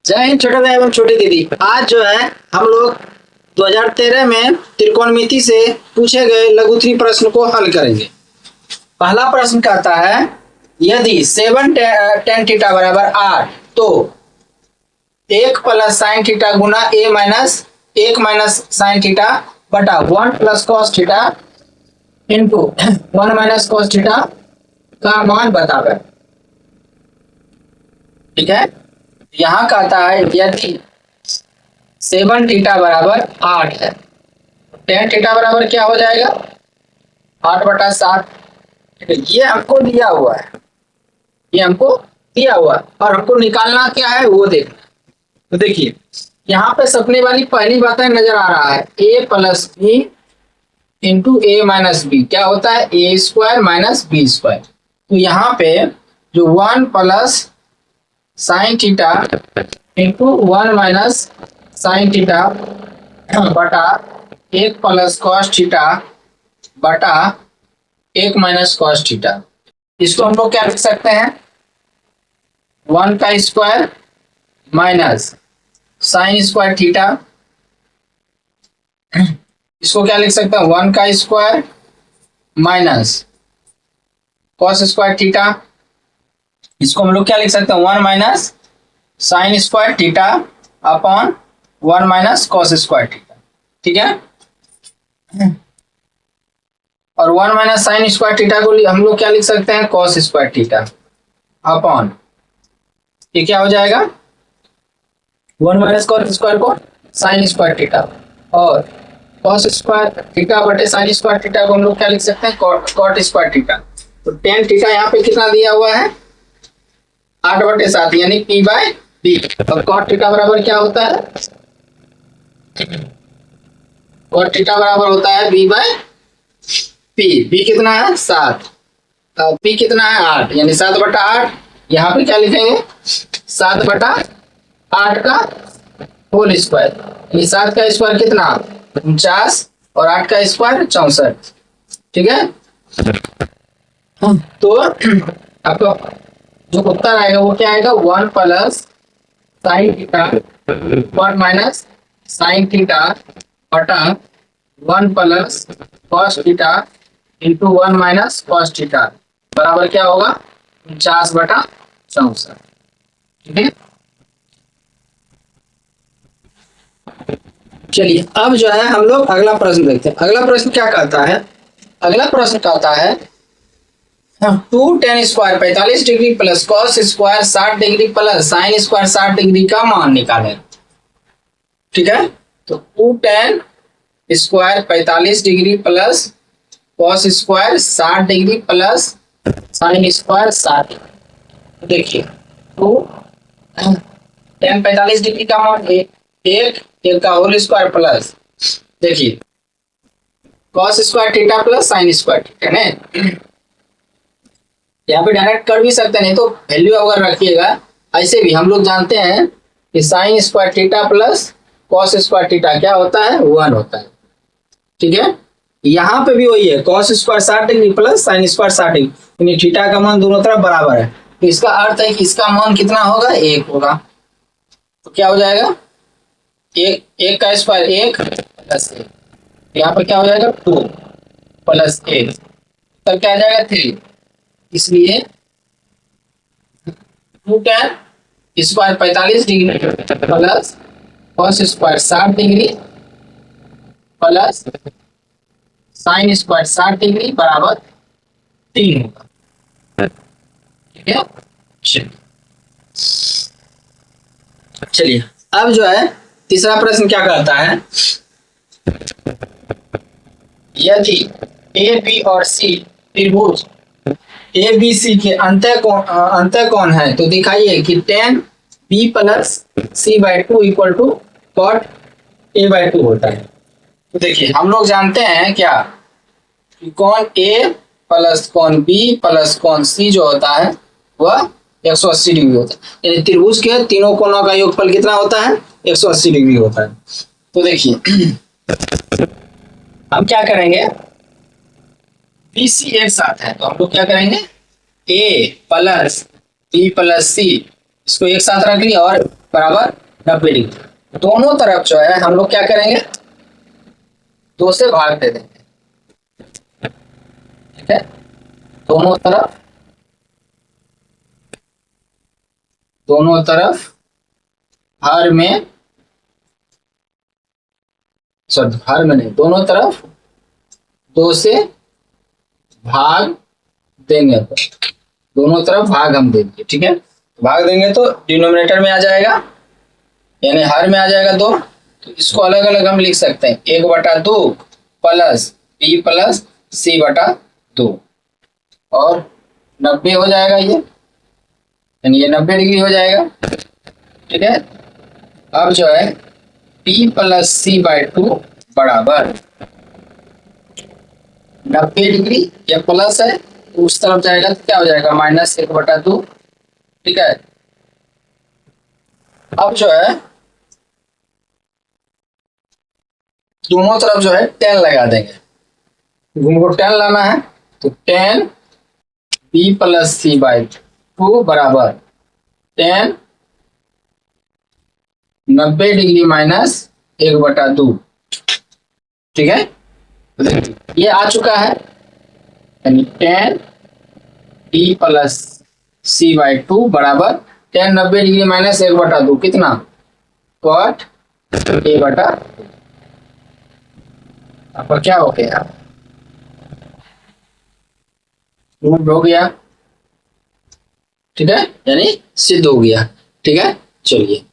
जय हिंद छोटे भाई एवं छोटी दीदी। आज जो है हम लोग 2013 में त्रिकोणमिति से पूछे गए लघुत्तरी प्रश्न को हल करेंगे। पहला प्रश्न कहता है यदि 7 tan थीटा बराबर 8 तो 1 plus sine theta Guna a minus 1 minus sine theta बटा 1 plus cos theta into 1 minus cos theta का मान बतावे। ठीक है, यहाँ कहता है यदि 7 थीटा बराबर 8 है, tan थीटा बराबर क्या हो जाएगा 8 बटा 7। ये हमको दिया हुआ है, ये हमको दिया हुआ है और हमको निकालना क्या है वो देखना। तो देखिए यहाँ पे सपने वाली पहली बातें नजर आ रहा है a plus b into a minus b क्या होता है a square minus b square. तो यहाँ पे जो 1 plus sine theta into 1 minus sine theta बटा 1 प्लस कॉस थीटा बटा 1 माइनस कॉस थीटा, इसको हम लोग क्या लिख सकते हैं 1 का square minus sine square theta, इसको क्या लिख सकते हैं 1 का square minus cos square theta, इसको हम लोग क्या लिख सकते हैं 1 minus sine square theta upon 1 minus cos square theta. ठीक है, और 1 माइनस साइन स्क्वायर थीटा को हम लोग क्या लिख सकते हैं कॉस स्क्वायर थीटा अपॉन ये क्या हो जाएगा 1 माइनस कॉस स्क्वायर को साइन स्क्वायर थीटा और कॉस स्क्वायर थीटा बटे साइन स्क्वायर थीटा को हम लोग क्या लिख सकते हैं कॉट स्क्वायर थीटा। तो tan थीटा यहाँ पे कितना दिया हुआ है 8 बटे 7 यानी p बाय b। और कॉट थीटा बराबर क्या होता है कॉट थीटा बराबर होता है b बाय p। b कितना है 7 और p कितना है 8 यानी 7 बटा 8। यहाँ पे क्या लिखेंगे 7 बटा 8 का होल स्क्वायर यानी 7 का स्क्वायर कितना 49 और 8 का स्क्वायर 64। ठीक है, तो आपका जो उत्तर आएगा वो क्या आएगा 1 plus sine theta 1 minus sine theta बटा 1 plus cos theta into 1 minus cos theta बराबर क्या होगा 49 बटा 64। ठीक है, चलिए अब जो है हम लोग अगला प्रश्न देखते हैं। अगला प्रश्न क्या कहता है, अगला प्रश्न कहता है 2 tan square 45 degree plus cos square 60 degree plus sine square 60 degree का मान निकालें। ठीक है, तो 2 tan square 45 degree plus cos square 60 degree plus sine square 60। देखिए 2 tan 45 डिग्री का मान एक का होल स्क्वायर प्लस देखिए cos square theta plus sine square theta है। यहाँ पे डायरेक्ट कर भी सकते नहीं तो वैल्यू अगर रखिएगा ऐसे भी हम लोग जानते हैं कि sine square theta plus cos square theta क्या होता है 1 होता है। ठीक है, यहाँ पे भी वही है cos square 60 degree plus sine square 60 degree यानी थीटा का मान दोनों तरफ बराबर है। तो इसका अर्थ है कि इसका मान कितना होगा 1 होगा। तो क्या हो जाएगा एक का स्क्वायर 1 प्लस 1, यहाँ पे क्या हो जाएगा 2 प्लस 1 तब क्या आ जाएगा 3। इसलिए 2 tan square 45 degree plus cos square 60 degree plus sine square 60 degree बराबर 3 होगा। ठीक है, चलिए अब जो है तीसरा प्रश्न क्या कहता है यदि ए बी और सी त्रिभुज ए बी सी के अंतः कोण है तो दिखाइए कि tan b plus c by 2 equal to cot a by 2 होता है। तो देखिए हम लोग जानते हैं क्या कि कोण ए प्लस कोण बी प्लस कोण सी जो होता है वह 180 डिग्री होता है यानी त्रिभुज के तीनों कोणों का योगफल कितना होता है 180 डिग्री होता है। तो देखिए हम क्या करेंगे बी सी एक साथ है तो हम लोग क्या करेंगे ए प्लस बी प्लस सी इसको एक साथ रख लिया और बराबर 90 डिग्री। दोनों तरफ जो है हम लोग क्या करेंगे, 2 से भाग दे देंगे। ठीक है, दोनों तरफ हर में, सॉरी हर में नहीं, दोनों तरफ 2 से भाग देंगे। दोनों तरफ भाग हम देंगे। ठीक है, भाग देंगे तो डिनोमिनेटर में आ जाएगा, यानी हर में आ जाएगा 2। तो इसको अलग अलग हम लिख सकते हैं, 1/2 प्लस b प्लस c/2 और 90 हो जाएगा ये, यानी ये 90 डिग्री हो जाएगा। ठीक है, अब जो है p प्लस c/2 बराबर 90 डिग्री, ये प्लस है तो उस तरफ जाएगा तो क्या हो जाएगा, -1/2। ठीक है, अब जो है दोनों तरफ जो है 10 लगा देंगे, उनको 10 लाना है तो 10 b प्लस c/2 बराबर 10 90 डिग्री माइनस 1/2। ठीक है, ये आ चुका है, यानी 10 b प्लस c/2 बराबर 10 90 डिग्री माइनस 1/2 कितना, cot a/2। आपका क्या हो गया, प्रूव हो गया। ठीक है, यानी सिद्ध हो गया। ठीक है, चलिए